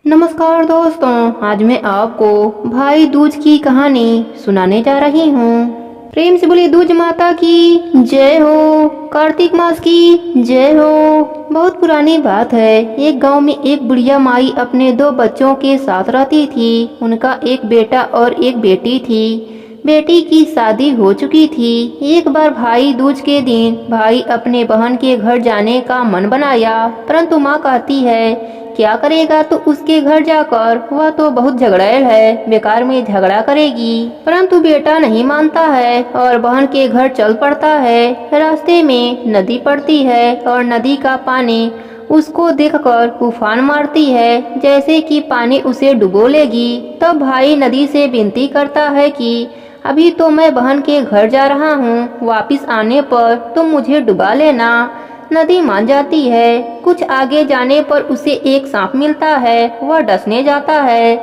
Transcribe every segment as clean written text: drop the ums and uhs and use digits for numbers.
नमस्कार दोस्तों, आज मैं आपको भाई दूज की कहानी सुनाने जा रही हूँ। प्रेम से बोली दूज माता की जय हो, कार्तिक मास की जय हो। बहुत पुरानी बात है। एक गांव में एक बुढ़िया माई अपने दो बच्चों के साथ रहती थी। उनका एक बेटा और एक बेटी थी। बेटी की शादी हो चुकी थी। एक बार भाई दूज के दिन भाई अपने बहन के घर जाने का मन बनाया, परंतु माँ कहती है क्या करेगा तो उसके घर जाकर, वह तो बहुत झगड़ैल है, बेकार में झगड़ा करेगी। परंतु बेटा नहीं मानता है और बहन के घर चल पड़ता है। रास्ते में नदी पड़ती है और नदी का पानी उसको देखकर उफान मारती है, जैसे कि पानी उसे डुबो लेगी। तब भाई नदी से विनती करता है कि अभी तो मैं बहन के घर जा रहा हूँ, वापिस आने पर तुम मुझे डुबा लेना। नदी मान जाती है। कुछ आगे जाने पर उसे एक सांप मिलता है, वह डसने जाता है।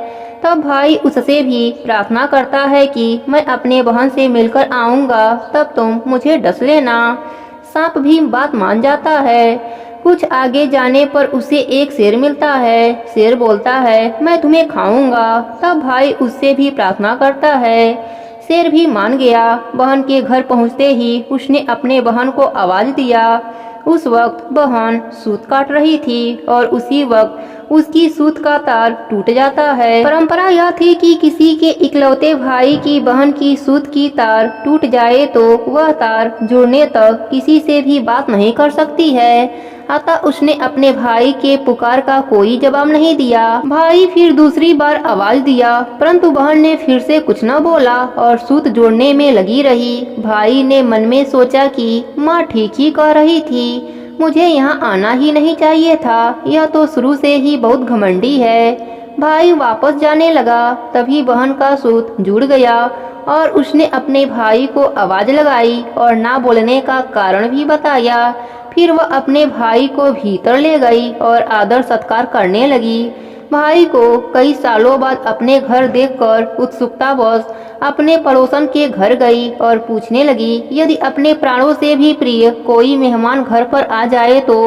तब भाई उससे भी प्रार्थना करता है कि मैं अपने बहन से मिलकर आऊंगा, तब तुम मुझे डस लेना। सांप भी बात मान जाता है। कुछ आगे जाने पर उसे एक शेर मिलता है। शेर बोलता है मैं तुम्हें खाऊंगा। तब भाई उससे भी प्रार्थना करता है। शेर भी मान गया। बहन के घर पहुंचते ही उसने अपने बहन को आवाज दिया। उस वक्त बहन सूत काट रही थी और उसी वक्त उसकी सूत का तार टूट जाता है। परंपरा यह थी कि किसी के इकलौते भाई की बहन की सूत की तार टूट जाए तो वह तार जुड़ने तक किसी से भी बात नहीं कर सकती है। अतः उसने अपने भाई के पुकार का कोई जवाब नहीं दिया। भाई फिर दूसरी बार आवाज दिया, परंतु बहन ने फिर से कुछ न बोला और सूत जोड़ने में लगी रही। भाई ने मन में सोचा कि माँ ठीक ही कह रही थी, मुझे यहाँ आना ही नहीं चाहिए था, यह तो शुरू से ही बहुत घमंडी है। भाई वापस जाने लगा, तभी बहन का सूत जुड़ गया और उसने अपने भाई को आवाज लगाई और ना बोलने का कारण भी बताया। फिर वह अपने भाई को भीतर ले गई और आदर सत्कार करने लगी। भाई को कई सालों बाद अपने घर देखकर उत्सुकतावश अपने पड़ोसन के घर गई और पूछने लगी यदि अपने प्राणों से भी प्रिय कोई मेहमान घर पर आ जाए तो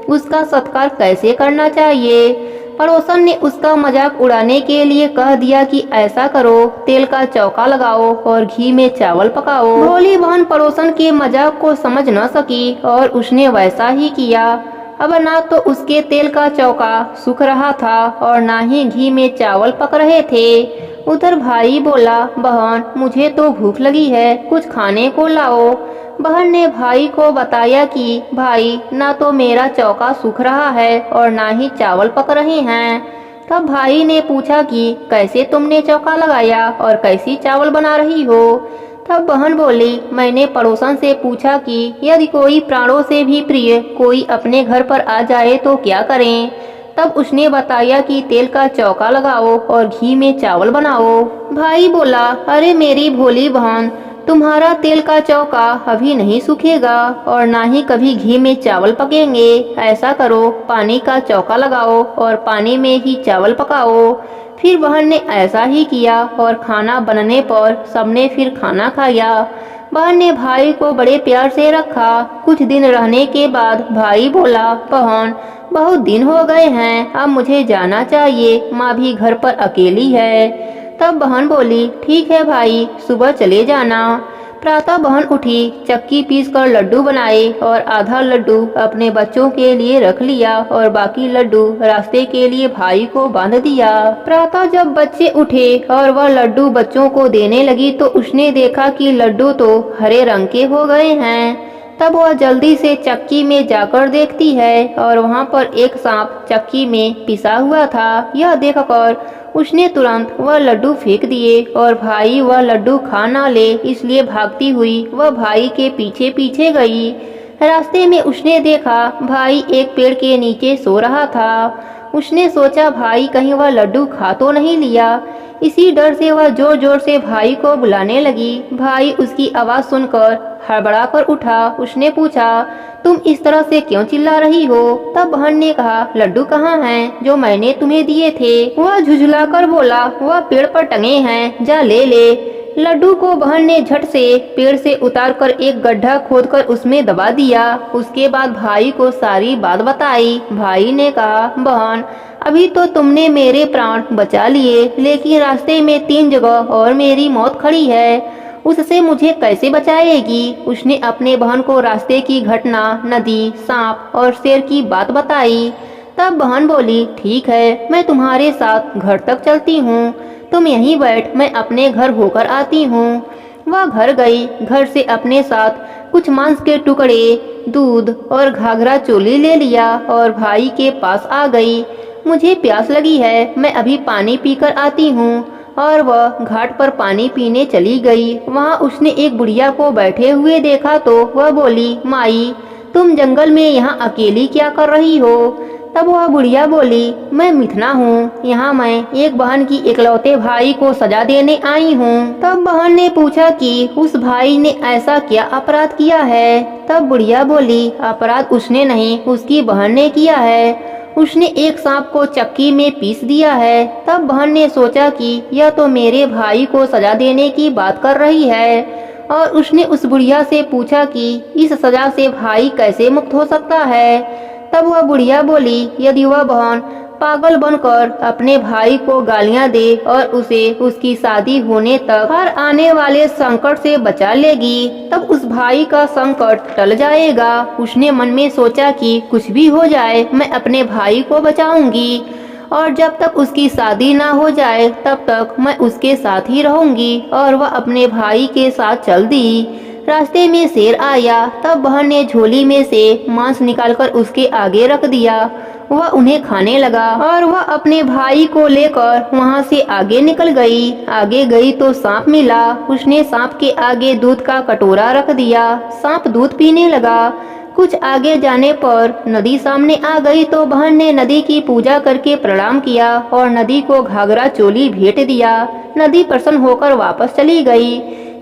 उसका सत्कार कैसे करना चाहिए। पड़ोसन ने उसका मजाक उड़ाने के लिए कह दिया कि ऐसा करो, तेल का चौका लगाओ और घी में चावल पकाओ। भोली बहन पड़ोसन के मजाक को समझ न सकी और उसने वैसा ही किया। अब ना तो उसके तेल का चौका सूख रहा था और ना ही घी में चावल पक रहे थे। उधर भाई बोला बहन मुझे तो भूख लगी है, कुछ खाने को लाओ। बहन ने भाई को बताया कि भाई ना तो मेरा चौका सूख रहा है और ना ही चावल पक रहे हैं। तब भाई ने पूछा कि कैसे तुमने चौका लगाया और कैसी चावल बना रही हो। तब बहन बोली मैंने पड़ोसन से पूछा कि यदि कोई प्राणों से भी प्रिय कोई अपने घर पर आ जाए तो क्या करें। तब उसने बताया कि तेल का चौका लगाओ और घी में चावल बनाओ। भाई बोला अरे मेरी भोली बहन, तुम्हारा तेल का चौका अभी नहीं सूखेगा और ना ही कभी घी में चावल पकेंगे। ऐसा करो पानी का चौका लगाओ और पानी में ही चावल पकाओ। फिर बहन ने ऐसा ही किया और खाना बनने पर सबने फिर खाना खाया। बहन ने भाई को बड़े प्यार से रखा। कुछ दिन रहने के बाद भाई बोला बहन बहुत दिन हो गए हैं, अब मुझे जाना चाहिए, माँ भी घर पर अकेली है। तब बहन बोली ठीक है भाई, सुबह चले जाना। प्रातः बहन उठी, चक्की पीसकर लड्डू बनाए और आधा लड्डू अपने बच्चों के लिए रख लिया और बाकी लड्डू रास्ते के लिए भाई को बांध दिया। प्रातः जब बच्चे उठे और वह लड्डू बच्चों को देने लगी तो उसने देखा कि लड्डू तो हरे रंग के हो गए हैं। तब वह जल्दी से चक्की में जाकर देखती है और वहाँ पर एक सांप चक्की में पिसा हुआ था। यह देखकर उसने तुरंत वह लड्डू फेंक दिए और भाई वह लड्डू खा ना ले इसलिए भागती हुई वह भाई के पीछे पीछे गई। रास्ते में उसने देखा भाई एक पेड़ के नीचे सो रहा था। उसने सोचा भाई कहीं वह लड्डू खा तो नहीं लिया। इसी डर से वह जोर जोर से भाई को बुलाने लगी। भाई उसकी आवाज सुनकर हड़बड़ा कर उठा। उसने पूछा तुम इस तरह से क्यों चिल्ला रही हो। तब बहन ने कहा लड्डू कहाँ हैं जो मैंने तुम्हें दिए थे। वह झुझलाकर बोला वह पेड़ पर टंगे हैं, जा ले ले। लड्डू को बहन ने झट से पेड़ से उतारकर एक गड्ढा खोदकर उसमें दबा दिया। उसके बाद भाई को सारी बात बताई। भाई ने कहा बहन अभी तो तुमने मेरे प्राण बचा लिए, लेकिन रास्ते में 3 जगह और मेरी मौत खड़ी है। उससे मुझे कैसे बचाएगी? उसने अपने बहन को रास्ते की घटना, नदी, सांप और शेर की बात बताई। तब बहन बोली, ठीक है, मैं तुम्हारे साथ घर तक चलती हूँ। तुम यहीं बैठ, मैं अपने घर होकर आती हूँ। वह घर गई। घर से अपने साथ कुछ मांस के टुकड़े, दूध और घाघरा चोली ले लिया और भाई के पास आ गई। मुझे प्यास लगी है, मैं अभी पानी पीकर आती हूँ। और वह घाट पर पानी पीने चली गई। वहाँ उसने एक बुढ़िया को बैठे हुए देखा तो वह बोली, माई, तुम जंगल में यहाँ अकेली क्या कर रही हो? तब वह बुढ़िया बोली, मैं मिथुना हूँ, यहाँ मैं एक बहन की इकलौते भाई को सजा देने आई हूँ। तब बहन ने पूछा कि उस भाई ने ऐसा क्या अपराध किया है? तब बुढ़िया बोली, अपराध उसने नहीं, उसकी बहन ने किया है। उसने एक सांप को चक्की में पीस दिया है। तब बहन ने सोचा कि यह तो मेरे भाई को सजा देने की बात कर रही है, और उसने उस बुढ़िया से पूछा कि इस सजा से भाई कैसे मुक्त हो सकता है। तब वह बुढ़िया बोली, यदि वह बहन पागल बनकर अपने भाई को गालियां दे और उसे उसकी शादी होने तक हर आने वाले संकट से बचा लेगी, तब उस भाई का संकट टल जाएगा। उसने मन में सोचा कि कुछ भी हो जाए, मैं अपने भाई को बचाऊंगी, और जब तक उसकी शादी ना हो जाए तब तक मैं उसके साथ ही रहूंगी। और वह अपने भाई के साथ चल दी। रास्ते में शेर आया। तब बहन ने झोली में से मांस निकालकर उसके आगे रख दिया। वह उन्हें खाने लगा और वह अपने भाई को लेकर वहां से आगे निकल गई। आगे गई तो सांप मिला। उसने सांप के आगे दूध का कटोरा रख दिया। सांप दूध पीने लगा। कुछ आगे जाने पर नदी सामने आ गई तो बहन ने नदी की पूजा करके प्रणाम किया और नदी को घाघरा चोली भेंट दिया। नदी प्रसन्न होकर वापस चली गई।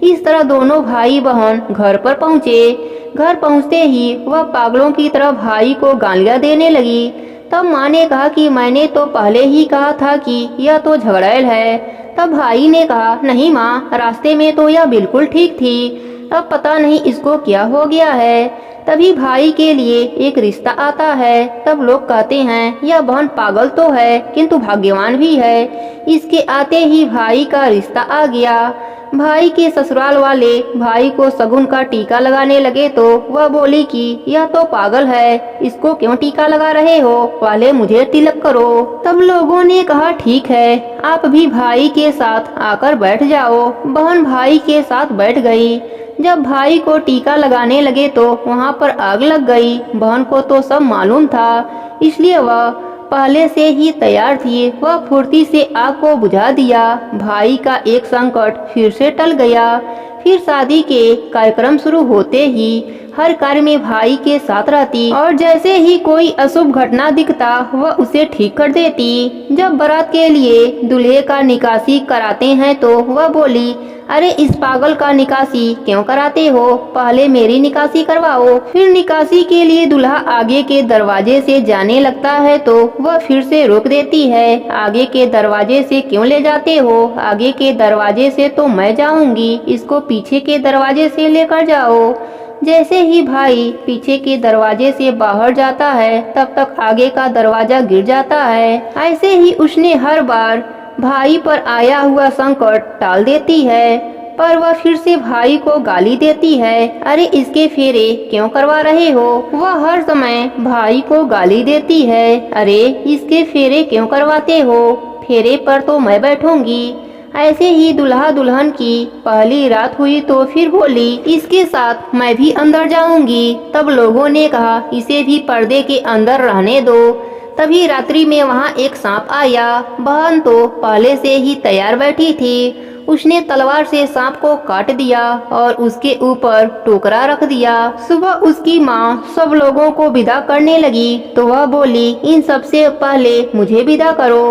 इस तरह दोनों भाई बहन घर पर पहुँचे। घर पहुँचते ही वह पागलों की तरह भाई को गालियाँ देने लगी। तब माँ ने कहा कि मैंने तो पहले ही कहा था कि यह तो झगड़ैल है। तब भाई ने कहा, नहीं माँ, रास्ते में तो यह बिल्कुल ठीक थी, अब पता नहीं इसको क्या हो गया है। तभी भाई के लिए एक रिश्ता आता है। तब लोग कहते हैं, यह बहन पागल तो है किंतु भाग्यवान भी है। इसके आते ही भाई का रिश्ता आ गया। भाई के ससुराल वाले भाई को शगुन का टीका लगाने लगे तो वह बोली कि यह तो पागल है, इसको क्यों टीका लगा रहे हो, पहले मुझे तिलक करो। तब लोगों ने कहा, ठीक है, आप भी भाई के साथ आकर बैठ जाओ। बहन भाई के साथ बैठ गई। जब भाई को टीका लगाने लगे तो वहाँ पर आग लग गई। बहन को तो सब मालूम था, इसलिए वह पहले से ही तैयार थी। वह फुर्ती से आग को बुझा दिया। भाई का एक संकट फिर से टल गया। फिर शादी के कार्यक्रम शुरू होते ही हर कार्य में भाई के साथ रहती और जैसे ही कोई अशुभ घटना दिखता वह उसे ठीक कर देती। जब बारात के लिए दूल्हे का निकासी कराते हैं तो वह बोली, अरे इस पागल का निकासी क्यों कराते हो, पहले मेरी निकासी करवाओ। फिर निकासी के लिए दूल्हा आगे के दरवाजे से जाने लगता है तो वह फिर से रोक देती है, आगे के दरवाजे से क्यों ले जाते हो, आगे के दरवाजे से तो मैं जाऊंगी, इसको पीछे के दरवाजे से लेकर जाओ। जैसे ही भाई पीछे के दरवाजे से बाहर जाता है तब तक आगे का दरवाजा गिर जाता है। ऐसे ही उसने हर बार भाई पर आया हुआ संकट टाल देती है, पर वह फिर से भाई को गाली देती है, अरे इसके फेरे क्यों करवा रहे हो। वह हर समय भाई को गाली देती है, अरे इसके फेरे क्यों करवाते हो, फेरे पर तो मैं बैठूंगी। ऐसे ही दुल्हा दुल्हन की पहली रात हुई तो फिर बोली, इसके साथ मैं भी अंदर जाऊंगी। तब लोगों ने कहा, इसे भी पर्दे के अंदर रहने दो। तभी रात्रि में वहाँ एक सांप आया। बहन तो पहले से ही तैयार बैठी थी। उसने तलवार से सांप को काट दिया और उसके ऊपर टोकरा रख दिया। सुबह उसकी माँ सब लोगों को विदा करने लगी तो वह बोली, इन सबसे पहले मुझे विदा करो।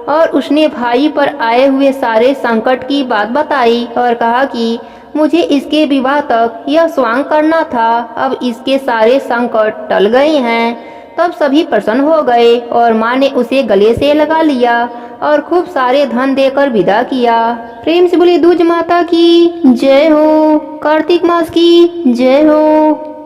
और उसने भाई पर आए हुए सारे संकट की बात बताई और कहा कि मुझे इसके विवाह तक यह स्वांग करना था, अब इसके सारे संकट टल गए हैं। तब सभी प्रसन्न हो गए और माँ ने उसे गले से लगा लिया और खूब सारे धन देकर विदा किया। प्रेम से बोली दूज माता की जय हो, कार्तिक मास की जय हो।